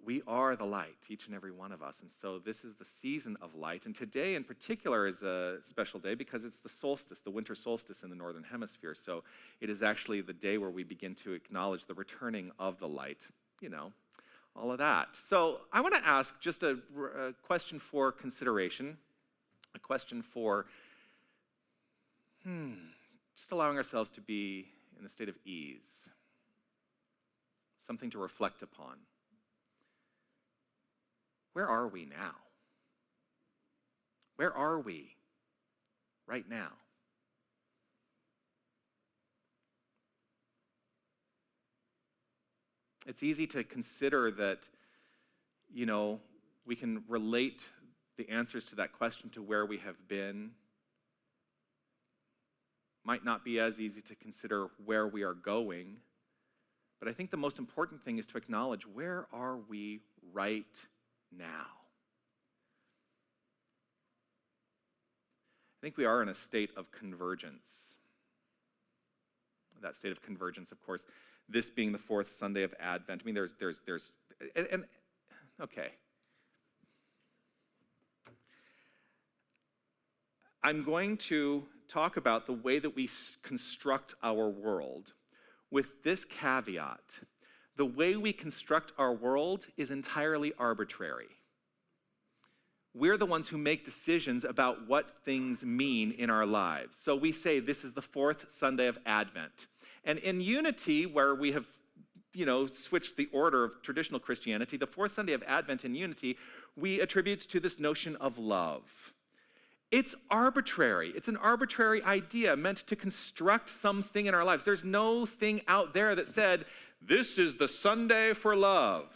we are the light, each and every one of us. And so this is the season of light. And today in particular is a special day because it's the solstice, the winter solstice in the northern hemisphere. So it is actually the day where we begin to acknowledge the returning of the light, all of that. So I want to ask just a question for consideration, a question for just allowing ourselves to be in a state of ease, something to reflect upon. Where are we now? Where are we right now? It's easy to consider that, we can relate the answers to that question to where we have been. Might not be as easy to consider where we are going. But I think the most important thing is to acknowledge, where are we right now? I think we are in a state of convergence. That state of convergence, of course, this being the fourth Sunday of Advent. I mean, okay. I'm going to talk about the way that we construct our world with this caveat. The way we construct our world is entirely arbitrary. We're the ones who make decisions about what things mean in our lives. So we say this is the fourth Sunday of Advent. And in Unity, where we have, switched the order of traditional Christianity, the fourth Sunday of Advent in Unity, we attribute to this notion of love. It's arbitrary. It's an arbitrary idea meant to construct something in our lives. There's no thing out there that said, this is the Sunday for love.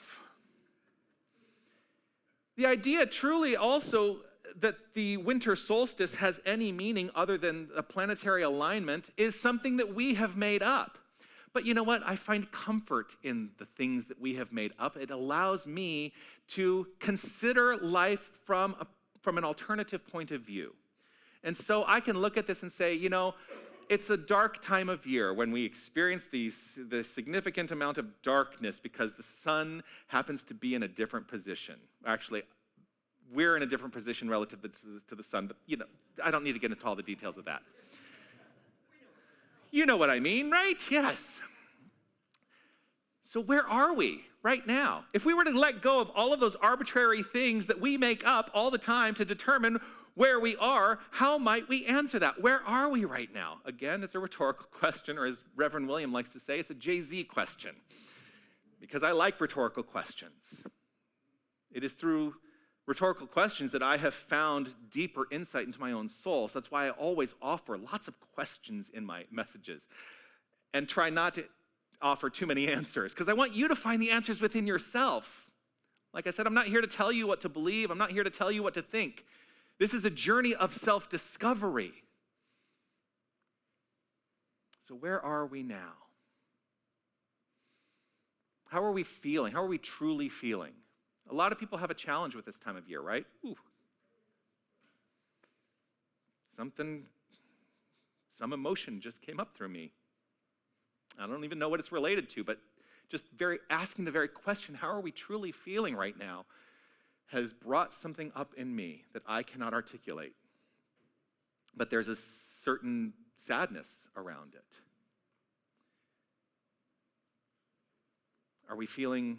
The idea truly also that the winter solstice has any meaning other than a planetary alignment is something that we have made up. But you know what? I find comfort in the things that we have made up. It allows me to consider life from an alternative point of view. And so I can look at this and say, it's a dark time of year when we experience the significant amount of darkness because the sun happens to be in a different position. Actually, we're in a different position relative to the sun, but I don't need to get into all the details of that. You know what I mean, right? Yes. So where are we right now? If we were to let go of all of those arbitrary things that we make up all the time to determine where we are, how might we answer that? Where are we right now? Again, it's a rhetorical question, or as Reverend William likes to say, it's a Jay-Z question, because I like rhetorical questions. It is through rhetorical questions that I have found deeper insight into my own soul. So that's why I always offer lots of questions in my messages and try not to offer too many answers, because I want you to find the answers within yourself. Like I said, I'm not here to tell you what to believe. I'm not here to tell you what to think. This is a journey of self-discovery. So where are we now? How are we feeling? How are we truly feeling? A lot of people have a challenge with this time of year, right? Some emotion just came up through me. I don't even know what it's related to, but just asking the very question, how are we truly feeling right now, has brought something up in me that I cannot articulate. But there's a certain sadness around it. Are we feeling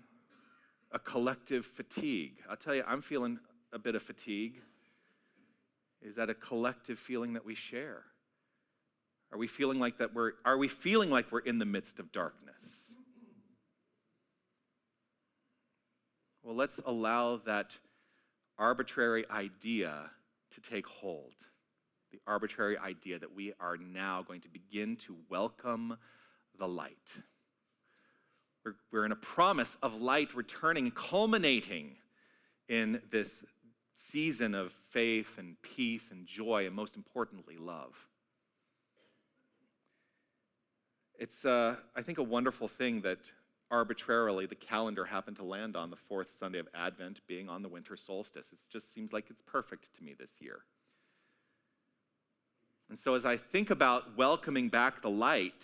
a collective fatigue? I'll tell you, I'm feeling a bit of fatigue. Is that a collective feeling that we share? Are we feeling like we're in the midst of darkness? Well, let's allow that arbitrary idea to take hold. The arbitrary idea that we are now going to begin to welcome the light. We're in a promise of light returning, culminating in this season of faith and peace and joy, and most importantly, love. It's, I think, a wonderful thing that arbitrarily the calendar happened to land on the fourth Sunday of Advent being on the winter solstice. It just seems like it's perfect to me this year. And so as I think about welcoming back the light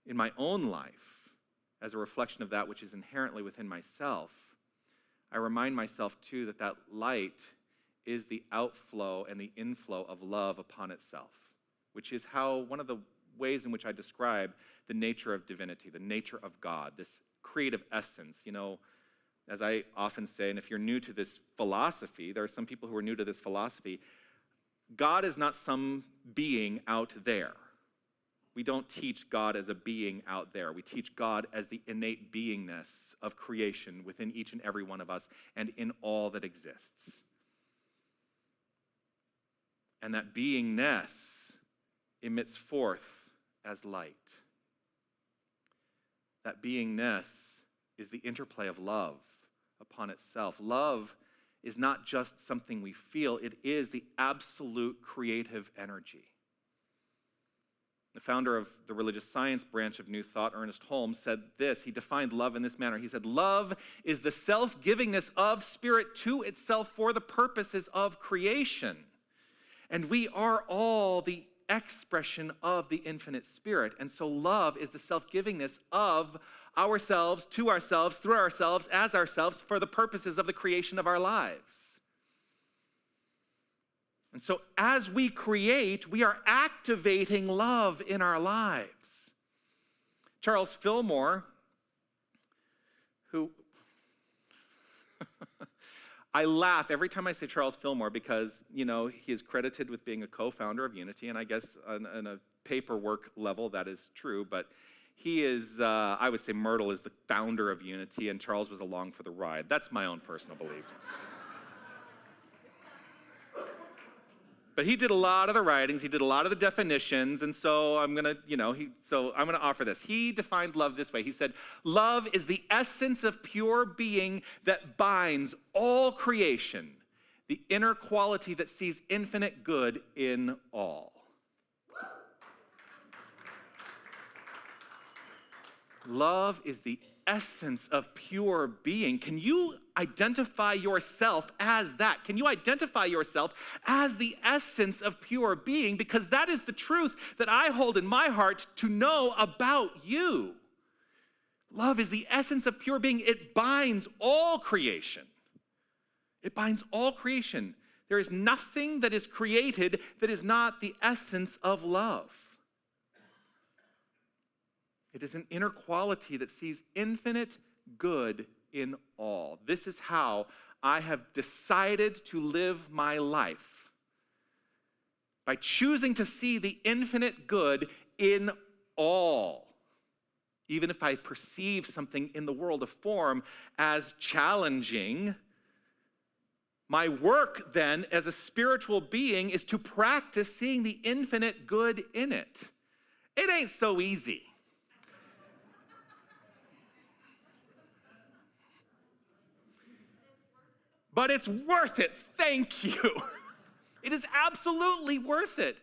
in my own life, as a reflection of that which is inherently within myself, I remind myself too that that light is the outflow and the inflow of love upon itself, which is how one of the ways in which I describe the nature of divinity, the nature of God, this creative essence. You know, as I often say, and if you're new to this philosophy, there are some people who are new to this philosophy, God is not some being out there. We don't teach God as a being out there. We teach God as the innate beingness of creation within each and every one of us and in all that exists. And that beingness emits forth as light. That beingness is the interplay of love upon itself. Love is not just something we feel, it is the absolute creative energy. The founder of the religious science branch of New Thought, Ernest Holmes, said this. He defined love in this manner. He said, love is the self-givingness of spirit to itself for the purposes of creation. And we are all the expression of the infinite spirit. And so love is the self-givingness of ourselves, to ourselves, through ourselves, as ourselves, for the purposes of the creation of our lives. And so as we create, we are activating love in our lives. Charles Fillmore, who I laugh every time I say Charles Fillmore because, you know, he is credited with being a co-founder of Unity, and I guess on a paperwork level that is true, but he is, I would say Myrtle is the founder of Unity, and Charles was along for the ride. That's my own personal belief. But he did a lot of the writings, he did a lot of the definitions, and so I'm going to offer this. He defined love this way. He said, love is the essence of pure being that binds all creation, the inner quality that sees infinite good in all. Love is the essence of pure being. Can you identify yourself as that? Can you identify yourself as the essence of pure being? Because that is the truth that I hold in my heart to know about you. Love is the essence of pure being. It binds all creation. It binds all creation. There is nothing that is created that is not the essence of love. It is an inner quality that sees infinite good in all. This is how I have decided to live my life. By choosing to see the infinite good in all. Even if I perceive something in the world of form as challenging, my work then as a spiritual being is to practice seeing the infinite good in it. It ain't so easy. But it's worth it, thank you. It is absolutely worth it.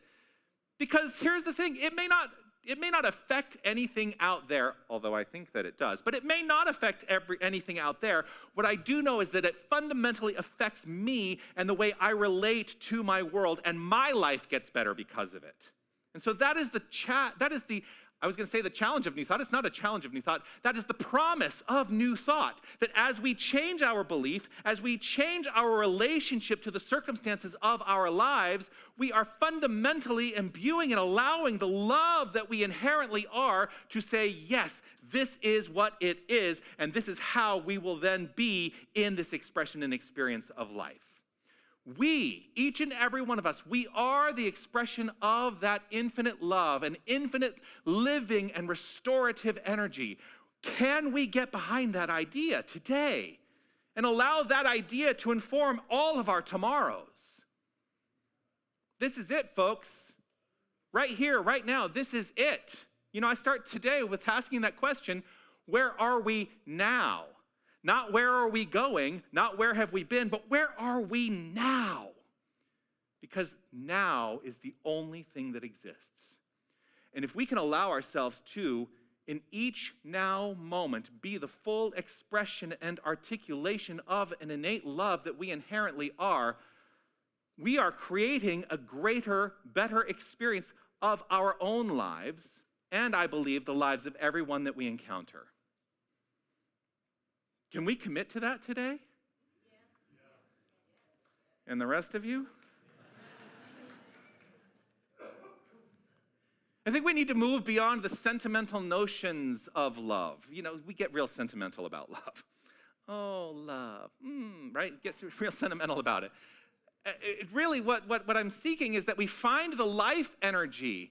Because here's the thing, it may not affect anything out there, although I think that it does, but it may not affect anything out there. What I do know is that it fundamentally affects me and the way I relate to my world, and my life gets better because of it. And so that is the challenge of New Thought. It's not a challenge of New Thought. That is the promise of New Thought. That as we change our belief, as we change our relationship to the circumstances of our lives, we are fundamentally imbuing and allowing the love that we inherently are to say, yes, this is what it is, and this is how we will then be in this expression and experience of life. We, each and every one of us, we are the expression of that infinite love and infinite living and restorative energy. Can we get behind that idea today and allow that idea to inform all of our tomorrows? This is it, folks. Right here, right now, this is it. You know, I start today with asking that question, where are we now? Not where are we going, not where have we been, but where are we now? Because now is the only thing that exists. And if we can allow ourselves to, in each now moment, be the full expression and articulation of an innate love that we inherently are, we are creating a greater, better experience of our own lives, and I believe the lives of everyone that we encounter. Can we commit to that today? And the rest of you? I think we need to move beyond the sentimental notions of love. We get real sentimental about love. Oh, love, right? Gets real sentimental about it. Really, what I'm seeking is that we find the life energy,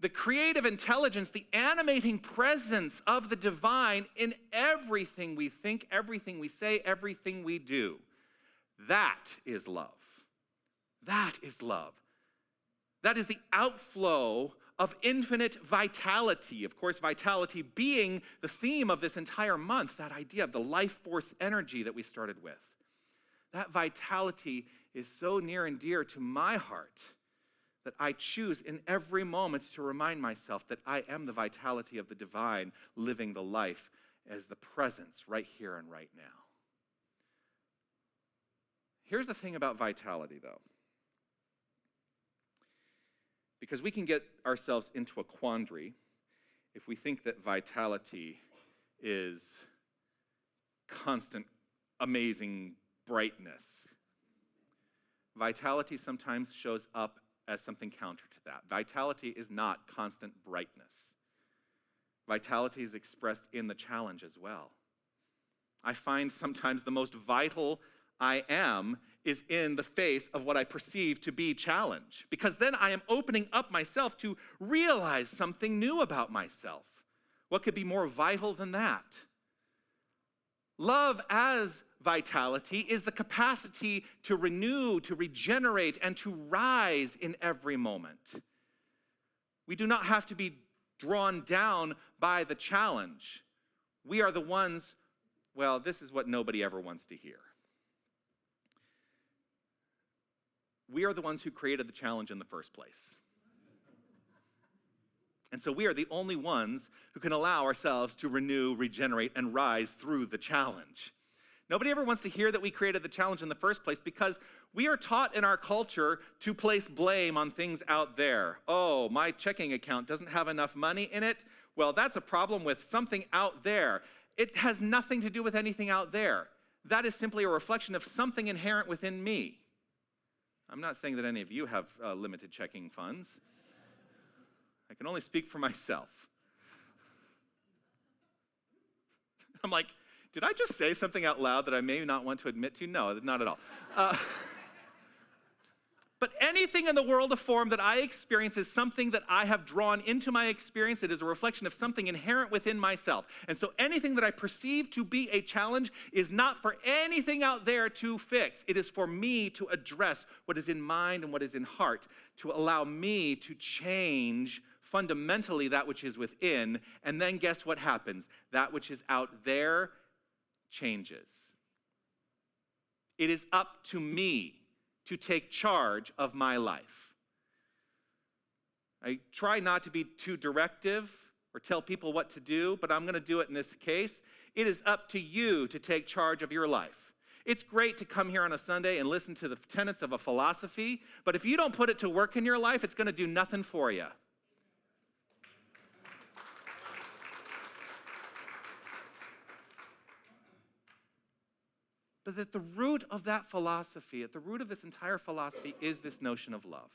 the creative intelligence, the animating presence of the divine in everything we think, everything we say, everything we do. That is love. That is love. That is the outflow of infinite vitality. Of course, vitality being the theme of this entire month, that idea of the life force energy that we started with. That vitality is so near and dear to my heart that I choose in every moment to remind myself that I am the vitality of the divine, living the life as the presence right here and right now. Here's the thing about vitality, though. Because we can get ourselves into a quandary if we think that vitality is constant, amazing brightness. Vitality sometimes shows up as something counter to that. Vitality is not constant brightness. Vitality is expressed in the challenge as well. I find sometimes the most vital I am is in the face of what I perceive to be challenge, because then I am opening up myself to realize something new about myself. What could be more vital than that? Love as vitality is the capacity to renew, to regenerate, and to rise in every moment. We do not have to be drawn down by the challenge. We are the ones, well, this is what nobody ever wants to hear. We are the ones who created the challenge in the first place. And so we are the only ones who can allow ourselves to renew, regenerate, and rise through the challenge. Nobody ever wants to hear that we created the challenge in the first place, because we are taught in our culture to place blame on things out there. Oh, my checking account doesn't have enough money in it. Well, that's a problem with something out there. It has nothing to do with anything out there. That is simply a reflection of something inherent within me. I'm not saying that any of you have limited checking funds. I can only speak for myself. I'm like, did I just say something out loud that I may not want to admit to? No, not at all. But anything in the world of form that I experience is something that I have drawn into my experience. It is a reflection of something inherent within myself. And so anything that I perceive to be a challenge is not for anything out there to fix. It is for me to address what is in mind and what is in heart, to allow me to change fundamentally that which is within. And then guess what happens? That which is out there changes. It is up to me to take charge of my life. I try not to be too directive or tell people what to do, but I'm going to do it in this case. It is up to you to take charge of your life. It's great to come here on a Sunday and listen to the tenets of a philosophy, but if you don't put it to work in your life, it's going to do nothing for you. But at the root of that philosophy, at the root of this entire philosophy, is this notion of love.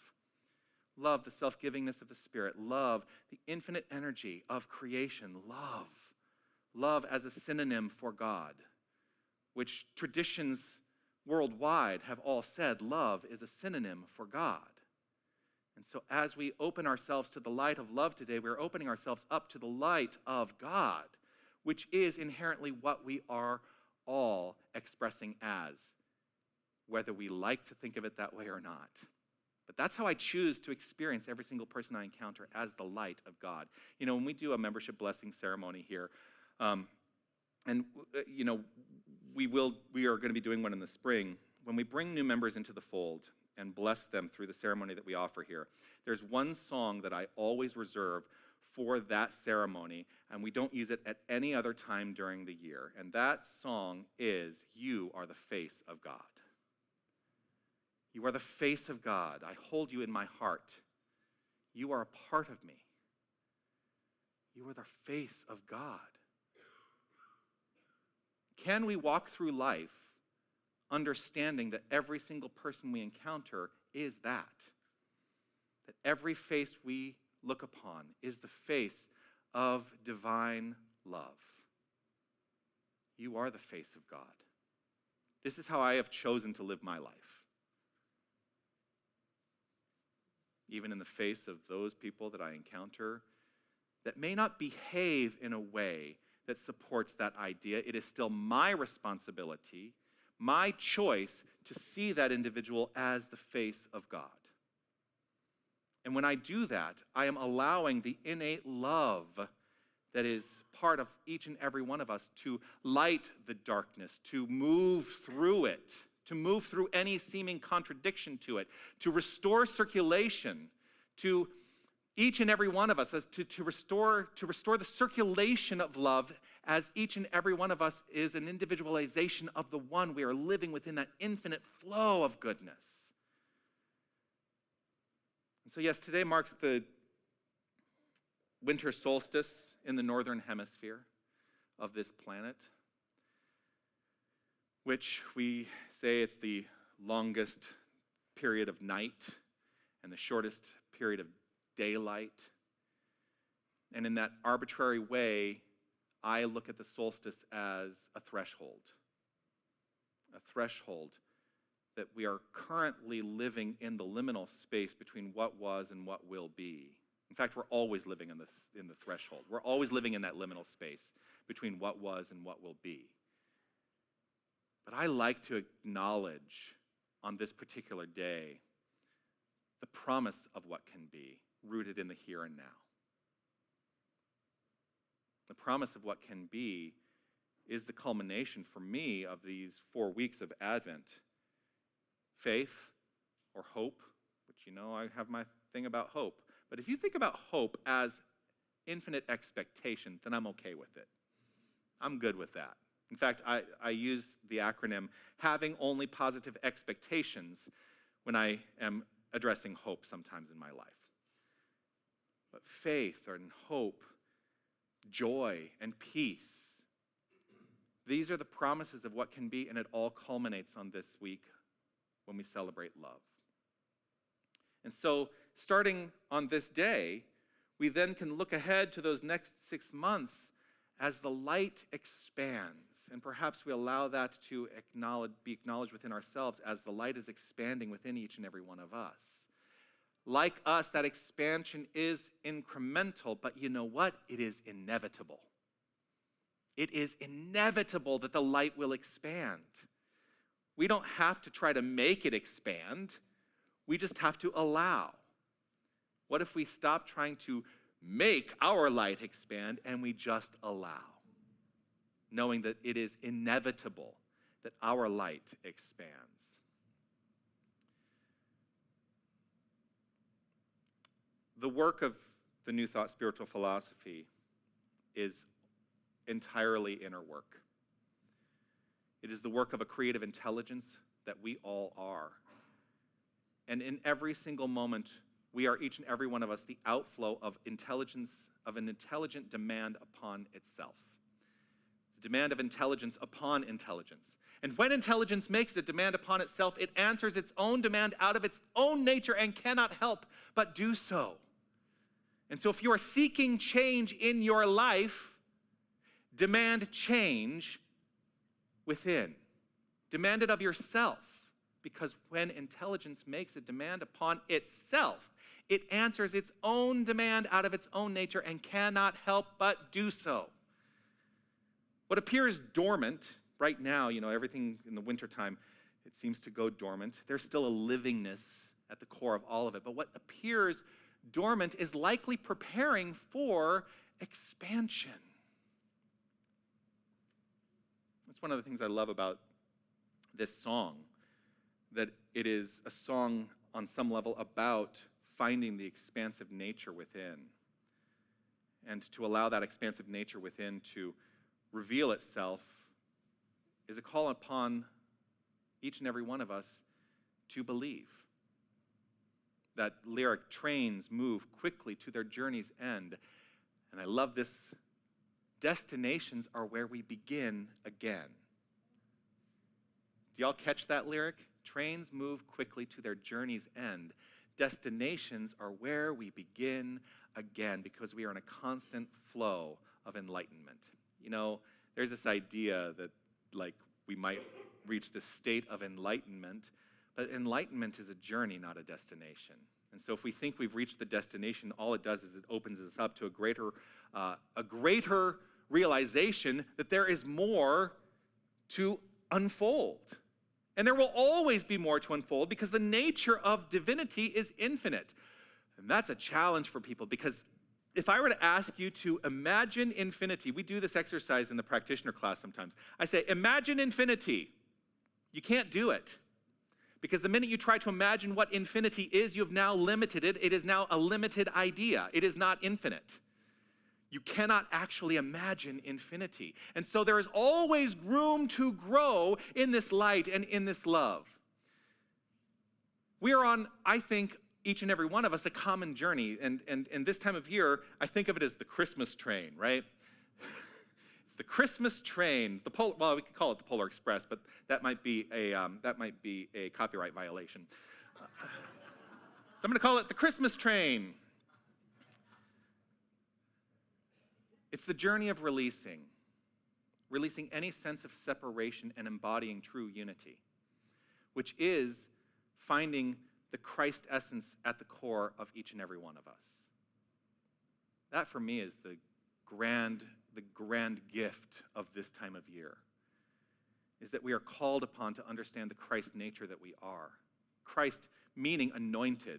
Love, the self-givingness of the Spirit. Love, the infinite energy of creation. Love. Love as a synonym for God, which traditions worldwide have all said love is a synonym for God. And so as we open ourselves to the light of love today, we're opening ourselves up to the light of God, which is inherently what we are all expressing as, whether we like to think of it that way or not. But that's how I choose to experience every single person I encounter, as the light of God. When we do a membership blessing ceremony here, we are going to be doing one in the spring. When we bring new members into the fold and bless them through the ceremony that we offer here, there's one song that I always reserve for that ceremony, and we don't use it at any other time during the year. And that song is, "You Are the Face of God." You are the face of God. I hold you in my heart. You are a part of me. You are the face of God. Can we walk through life understanding that every single person we encounter is that? That every face we look upon is the face of divine love. You are the face of God. This is how I have chosen to live my life. Even in the face of those people that I encounter that may not behave in a way that supports that idea, it is still my responsibility, my choice to see that individual as the face of God. And when I do that, I am allowing the innate love that is part of each and every one of us to light the darkness, to move through it, to move through any seeming contradiction to it, to restore circulation to each and every one of us, to restore the circulation of love, as each and every one of us is an individualization of the one. We are living within that infinite flow of goodness. And so yes, today marks the winter solstice in the northern hemisphere of this planet, which we say it's the longest period of night and the shortest period of daylight. And in that arbitrary way, I look at the solstice as a threshold that we are currently living in the liminal space between what was and what will be. In fact, we're always living in the threshold. We're always living in that liminal space between what was and what will be. But I like to acknowledge on this particular day the promise of what can be, rooted in the here and now. The promise of what can be is the culmination for me of these 4 weeks of Advent. Faith or hope, which I have my thing about hope. But if you think about hope as infinite expectation, then I'm okay with it. I'm good with that. In fact, I use the acronym having only positive expectations when I am addressing hope sometimes in my life. But faith and hope, joy and peace, these are the promises of what can be, and it all culminates on this week when we celebrate love. And so, starting on this day, we then can look ahead to those next 6 months as the light expands. And perhaps we allow that to be acknowledged within ourselves as the light is expanding within each and every one of us. Like us, that expansion is incremental, but you know what? It is inevitable. It is inevitable that the light will expand. We don't have to try to make it expand. We just have to allow. What if we stop trying to make our light expand and we just allow, knowing that it is inevitable that our light expands? The work of the New Thought spiritual philosophy is entirely inner work. It is the work of a creative intelligence that we all are. And in every single moment, we are, each and every one of us, the outflow of intelligence, of an intelligent demand upon itself. The demand of intelligence upon intelligence. And when intelligence makes a demand upon itself, it answers its own demand out of its own nature and cannot help but do so. And so if you are seeking change in your life, demand change within. Demand it of yourself, because when intelligence makes a demand upon itself, it answers its own demand out of its own nature and cannot help but do so. What appears dormant right now, everything in the wintertime, it seems to go dormant. There's still a livingness at the core of all of it. But what appears dormant is likely preparing for expansion. That's one of the things I love about this song, that it is a song on some level about finding the expansive nature within, and to allow that expansive nature within to reveal itself is a call upon each and every one of us to believe. That lyric, trains move quickly to their journey's end. And I love this. Destinations are where we begin again. Do y'all catch that lyric? Trains move quickly to their journey's end. Destinations are where we begin again because we are in a constant flow of enlightenment. You know, there's this idea that, like, we might reach the state of enlightenment, but enlightenment is a journey, not a destination. And so if we think we've reached the destination, all it does is it opens us up to a greater realization that there is more to unfold. And there will always be more to unfold because the nature of divinity is infinite. And that's a challenge for people because if I were to ask you to imagine infinity, we do this exercise in the practitioner class sometimes. I say, imagine infinity. You can't do it. Because the minute you try to imagine what infinity is, you have now limited it. It is now a limited idea. It is not infinite. You cannot actually imagine infinity. And so there is always room to grow in this light and in this love. We are on, I think, each and every one of us, a common journey. And this time of year, I think of it as the Christmas train, right? It's the Christmas train. Well, we could call it the Polar Express, but that might be a copyright violation. So I'm going to call it the Christmas train. It's the journey of releasing any sense of separation and embodying true unity, which is finding the Christ essence at the core of each and every one of us. That, for me, is the grand gift of this time of year, is that we are called upon to understand the Christ nature that we are. Christ meaning anointed,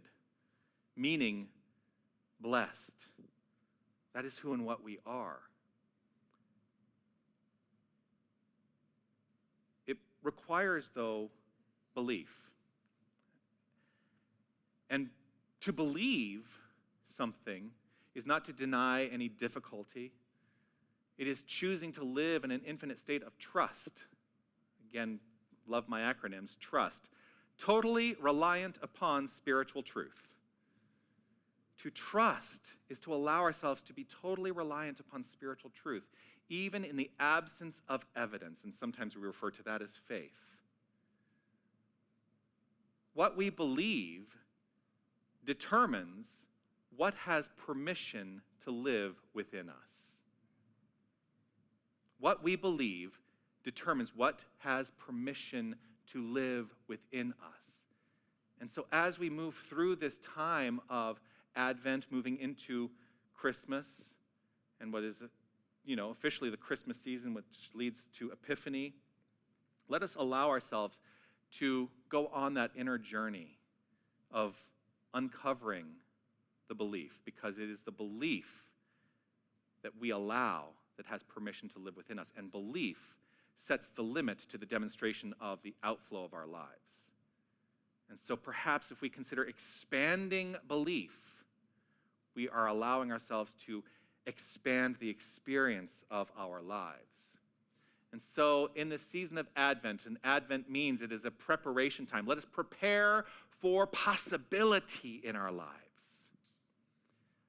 meaning blessed. That is who and what we are. It requires, though, belief. And to believe something is not to deny any difficulty. It is choosing to live in an infinite state of trust. Again, love my acronyms, trust. Totally reliant upon spiritual truth. To trust is to allow ourselves to be totally reliant upon spiritual truth, even in the absence of evidence, and sometimes we refer to that as faith. What we believe determines what has permission to live within us. What we believe determines what has permission to live within us. And so as we move through this time of Advent, moving into Christmas, and what is, officially the Christmas season, which leads to Epiphany, let us allow ourselves to go on that inner journey of uncovering the belief, because it is the belief that we allow that has permission to live within us. And belief sets the limit to the demonstration of the outflow of our lives. And so perhaps if we consider expanding belief, we are allowing ourselves to expand the experience of our lives. And so in this season of Advent, and Advent means it is a preparation time, let us prepare for possibility in our lives.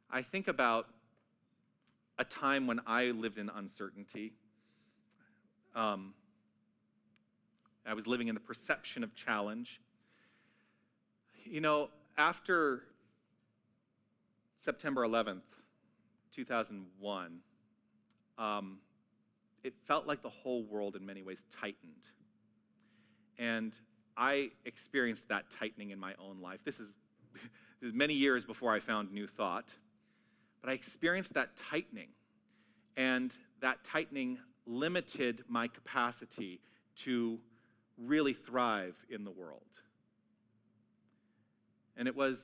I think about a time when I lived in uncertainty. I was living in the perception of challenge. After September 11th, 2001, it felt like the whole world in many ways tightened. And I experienced that tightening in my own life. This is many years before I found New Thought. But I experienced that tightening. And that tightening limited my capacity to really thrive in the world. And it was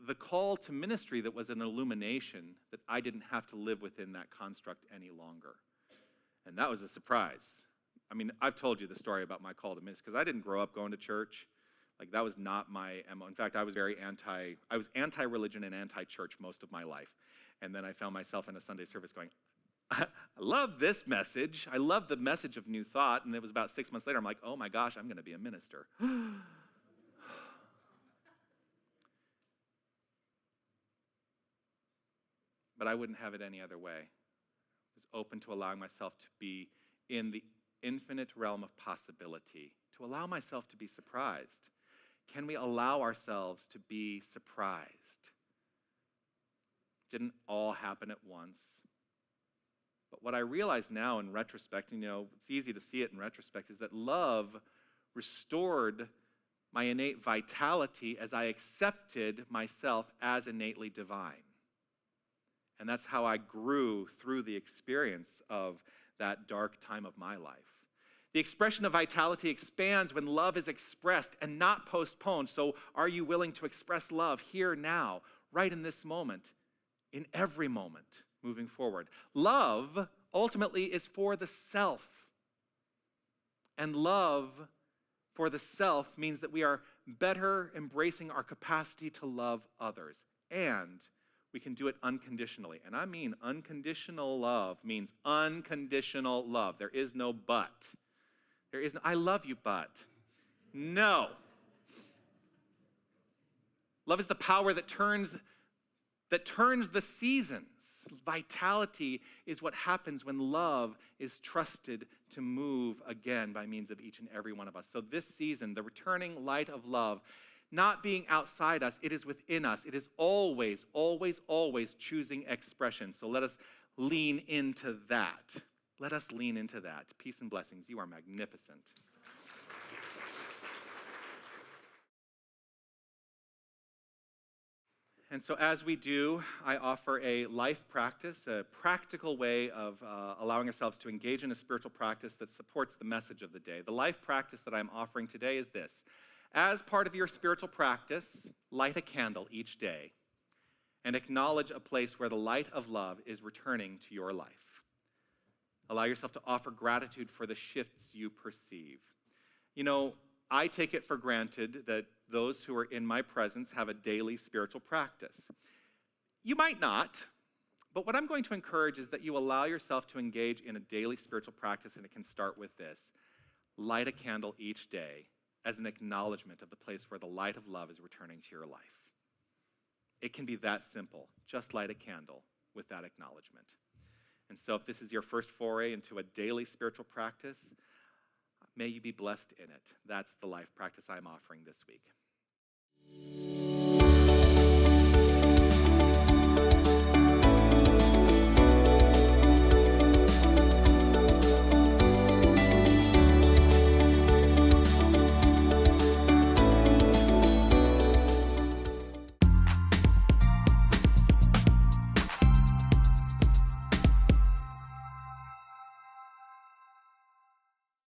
the call to ministry that was an illumination that I didn't have to live within that construct any longer. And that was a surprise. I mean, I've told you the story about my call to ministry because I didn't grow up going to church. Like, that was not my MO. In fact, I was anti-religion and anti-church most of my life. And then I found myself in a Sunday service going, I love this message. I love the message of New Thought. And it was about 6 months later, I'm like, oh my gosh, I'm going to be a minister. But I wouldn't have it any other way. I was open to allowing myself to be in the infinite realm of possibility, to allow myself to be surprised. Can we allow ourselves to be surprised? Didn't all happen at once. But what I realize now in retrospect, it's easy to see it in retrospect, is that love restored my innate vitality as I accepted myself as innately divine. And that's how I grew through the experience of that dark time of my life. The expression of vitality expands when love is expressed and not postponed. So are you willing to express love here, now, right in this moment, in every moment moving forward? Love ultimately is for the self. And love for the self means that we are better embracing our capacity to love others. And we can do it unconditionally. And I mean unconditional love means unconditional love. There is no but. There is no, I love you, but. No. Love is the power that turns the seasons. Vitality is what happens when love is trusted to move again by means of each and every one of us. So this season, the returning light of love, not being outside us, it is within us. It is always, always, always choosing expression. So let us lean into that. Let us lean into that. Peace and blessings. You are magnificent. And so as we do, I offer a life practice, a practical way of allowing ourselves to engage in a spiritual practice that supports the message of the day. The life practice that I'm offering today is this. As part of your spiritual practice, light a candle each day and acknowledge a place where the light of love is returning to your life. Allow yourself to offer gratitude for the shifts you perceive. I take it for granted that those who are in my presence have a daily spiritual practice. You might not, but what I'm going to encourage is that you allow yourself to engage in a daily spiritual practice, and it can start with this. Light a candle each day as an acknowledgement of the place where the light of love is returning to your life. It can be that simple. Just light a candle with that acknowledgement. And so if this is your first foray into a daily spiritual practice, may you be blessed in it. That's the life practice I'm offering this week.